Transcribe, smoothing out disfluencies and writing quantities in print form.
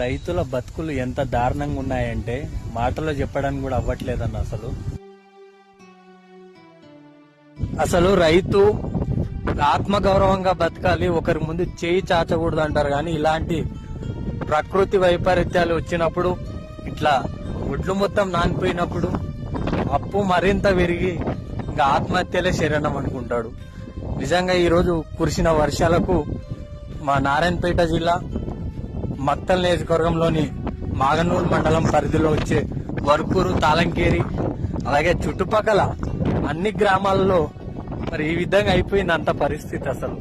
రైతుల బతుకులు ఎంత దారుణంగా ఉన్నాయంటే మాటలో చెప్పడానికి కూడా అవ్వట్లేదన్న. అసలు రైతు ఆత్మగౌరవంగా బతకాలి, ఒకరి ముందు చేయి చాచకూడదు అంటారు. కానీ ఇలాంటి ప్రకృతి వైపరీత్యాలు వచ్చినప్పుడు, ఇట్లా ఒడ్లు మొత్తం నానిపోయినప్పుడు అప్పు మరింత పెరిగి ఇంకా ఆత్మహత్యలే శరణం అనుకుంటాడు. నిజంగా ఈరోజు కురిసిన వర్షాలకు మా నారాయణపేట జిల్లా మక్తల్ నియోజకవర్గంలోని మాగనూరు మండలం పరిధిలో వచ్చే వర్కూరు, తాళంకేరి, అలాగే చుట్టుపక్కల అన్ని గ్రామాల్లో మరి ఈ విధంగా అయిపోయింది అంత పరిస్థితి. అసలు